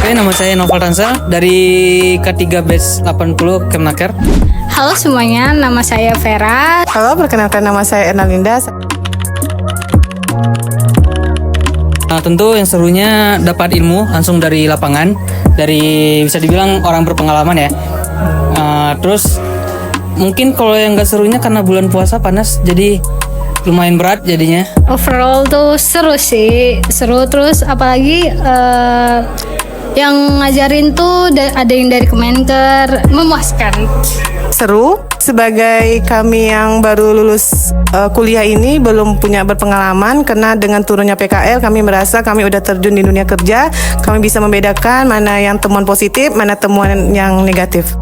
Oke, nama saya Noval Tansel dari K3 Batch 80 Kemnaker. Halo semuanya, nama saya Vera. Halo, perkenalkan nama saya Ernalinda. Nah, tentu yang serunya dapat ilmu langsung dari lapangan, dari bisa dibilang orang berpengalaman ya. Terus mungkin kalau yang gak serunya karena bulan puasa panas, jadi lumayan berat jadinya. Overall tuh seru sih, seru terus apalagi yang ngajarin tuh ada yang dari Kemenker, memuaskan. Seru, sebagai kami yang baru lulus kuliah ini belum punya berpengalaman, karena dengan turunnya PKL kami merasa kami udah terjun di dunia kerja, kami bisa membedakan mana yang temuan positif, mana temuan yang negatif.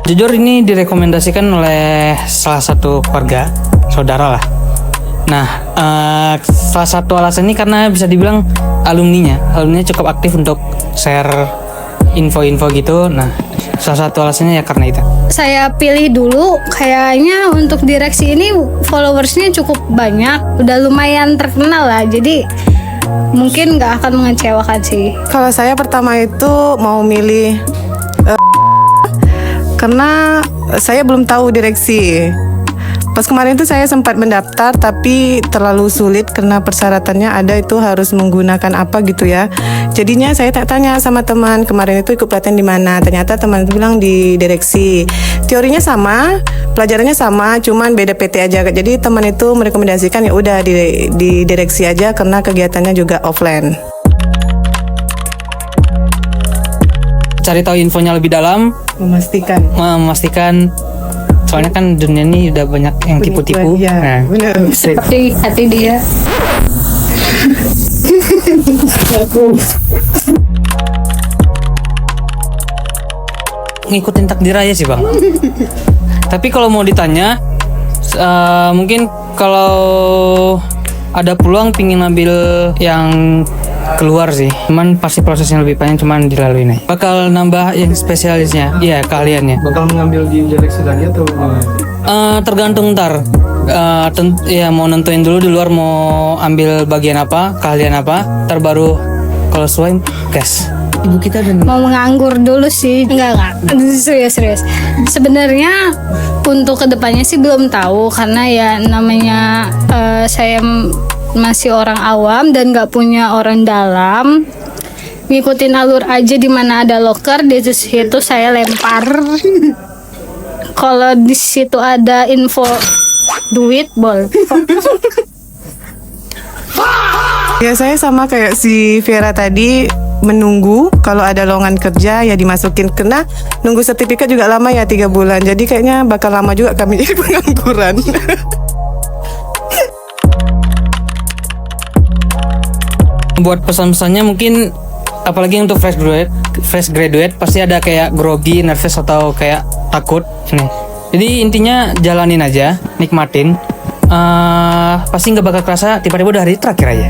Jujur ini direkomendasikan oleh salah satu keluarga, saudara lah. Nah, salah satu alasan ini karena bisa dibilang alumninya cukup aktif untuk share info-info gitu. Nah, salah satu alasannya ya karena itu. Saya pilih dulu, kayaknya untuk direksi ini followersnya cukup banyak, udah lumayan terkenal lah, jadi mungkin nggak akan mengecewakan sih. Kalau saya pertama itu mau milih karena saya belum tahu direksi. Pas kemarin itu saya sempat mendaftar tapi terlalu sulit karena persyaratannya ada itu harus menggunakan apa gitu ya. Jadinya saya tak tanya sama teman kemarin itu ikut pelatihan di mana. Ternyata teman itu bilang di direksi. Teorinya sama, pelajarannya sama, cuman beda PT aja. Jadi teman itu merekomendasikan ya udah di direksi aja karena kegiatannya juga offline. Cari tahu infonya lebih dalam, memastikan soalnya kan dunia ini udah banyak yang tipu-tipu. Ya, benar. Seperti hati dia. Ngikutin takdir aja sih bang. Tapi kalau mau ditanya, mungkin kalau ada peluang pingin ambil yang keluar sih, cuman pasti prosesnya lebih panjang, cuman dilalui nih. Bakal nambah yang spesialisnya, iya keahliannya. Bakal mengambil di direksi lagi atau Tergantung ntar. Ya mau nentuin dulu di luar mau ambil bagian apa, keahlian apa, ntar baru kalau sesuai gas. Ibu kita dan Mau menganggur dulu sih, enggak serius. Sebenarnya untuk kedepannya sih belum tahu, karena ya namanya saya masih orang awam dan nggak punya orang dalam. Ngikutin alur aja, di mana ada loker di situ saya lempar. Kalau di situ ada info duit boleh. Ya saya sama kayak si Vera tadi, menunggu kalau ada lowongan kerja ya dimasukin, karena nunggu sertifikat juga lama ya 3 bulan, jadi kayaknya bakal lama juga kami jadi pengangguran. buat pesan-pesannya mungkin apalagi untuk fresh graduate pasti ada kayak grogi, nervous atau kayak takut nih. Jadi intinya jalanin aja, nikmatin. Pasti nggak bakal kerasa tiba-tiba udah hari terakhir aja.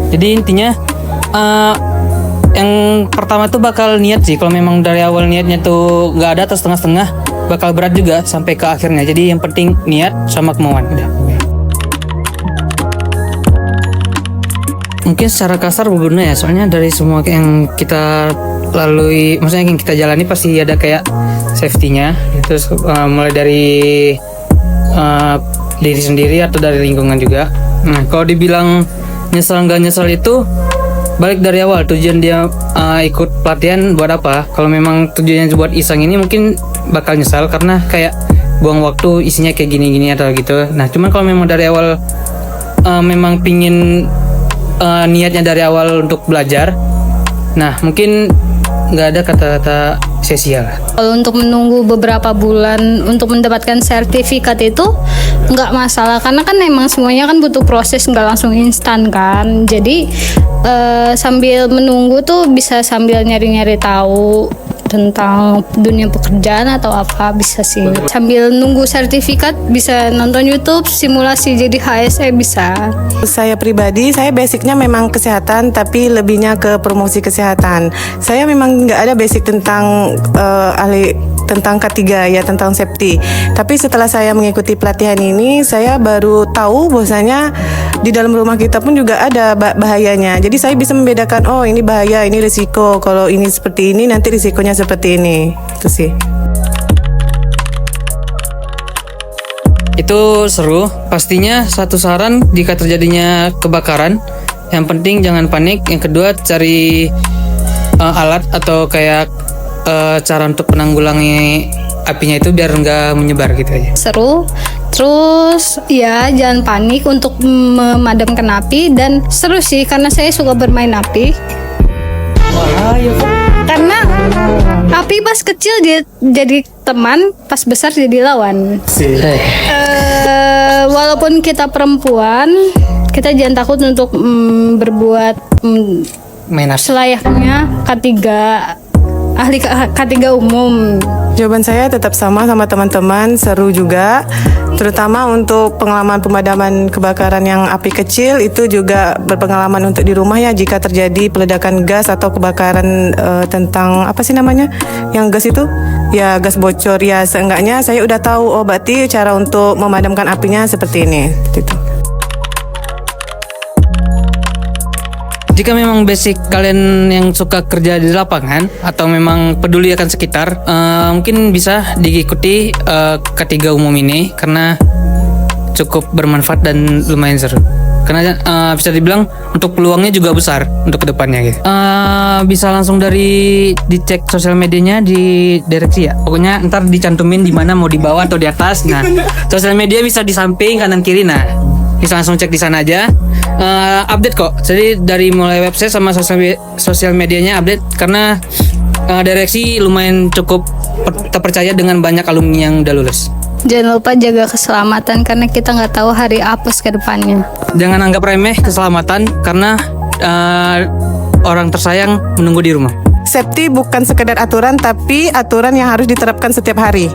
Jadi intinya yang pertama tuh bakal niat sih. Kalau memang dari awal niatnya tuh nggak ada atau setengah-setengah, bakal berat juga sampai ke akhirnya. Jadi yang penting niat sama kemauan udah. Mungkin secara kasar berguna ya, soalnya dari semua yang kita lalui, maksudnya yang kita jalani pasti ada kayak safety-nya. Terus mulai dari diri sendiri atau dari lingkungan juga. Nah, kalau dibilang nyesel nggak nyesel itu balik dari awal, tujuan dia ikut pelatihan buat apa. Kalau memang tujuannya buat iseng ini mungkin bakal nyesal karena kayak buang waktu, isinya kayak gini-gini atau gitu. Nah, cuman kalau memang dari awal memang pingin niatnya dari awal untuk belajar, nah mungkin nggak ada kata-kata sia-sia lah. Kalau untuk menunggu beberapa bulan untuk mendapatkan sertifikat itu nggak masalah, karena kan emang semuanya kan butuh proses, nggak langsung instan kan. Jadi sambil menunggu tuh bisa sambil nyari-nyari tahu tentang dunia pekerjaan atau apa, bisa sih. Sambil nunggu sertifikat bisa nonton YouTube simulasi jadi HSE bisa. Saya pribadi, saya basicnya memang kesehatan, tapi lebihnya ke promosi kesehatan. Saya memang nggak ada basic tentang ahli tentang K3 ya, tentang safety. Tapi setelah saya mengikuti pelatihan ini, saya baru tahu bahwasanya di dalam rumah kita pun juga ada bahayanya. Jadi saya bisa membedakan, oh ini bahaya, ini risiko. Kalau ini seperti ini, nanti risikonya seperti ini. Itu sih. Itu seru. Pastinya satu saran jika terjadinya kebakaran, yang penting jangan panik. Yang kedua, cari alat atau kayak cara untuk menanggulangi apinya itu biar nggak menyebar gitu aja. Seru. Terus ya jangan panik untuk memadamkan api, dan seru sih karena saya suka bermain api. Karena api pas kecil dia jadi teman, pas besar jadi lawan. Walaupun kita perempuan, kita jangan takut untuk berbuat Main api. selayaknya K3 ahli K3 umum. Jawaban saya tetap sama teman-teman, seru juga. Terutama untuk pengalaman pemadaman kebakaran yang api kecil, itu juga berpengalaman untuk di rumah ya, jika terjadi peledakan gas atau kebakaran tentang apa sih namanya? Yang gas itu? Ya gas bocor ya, seenggaknya saya udah tahu, oh berarti cara untuk memadamkan apinya seperti ini. Gitu. Jika memang basic kalian yang suka kerja di lapangan atau memang peduli akan sekitar, mungkin bisa diikuti K3 umum ini karena cukup bermanfaat dan lumayan seru. Karena bisa dibilang untuk peluangnya juga besar untuk kedepannya gitu. Bisa langsung dari dicek sosial medianya di direksi ya. Pokoknya ntar dicantumin di mana, mau di bawah atau di atas. Nah, sosial media bisa di samping kanan kiri. Nah, bisa langsung cek di sana aja. Update kok. Jadi dari mulai website sama sosial medianya update, karena direksi lumayan cukup terpercaya dengan banyak alumni yang udah lulus. Jangan lupa jaga keselamatan karena kita nggak tahu hari apes ke depannya. Jangan anggap remeh keselamatan karena orang tersayang menunggu di rumah. Safety bukan sekedar aturan, tapi aturan yang harus diterapkan setiap hari.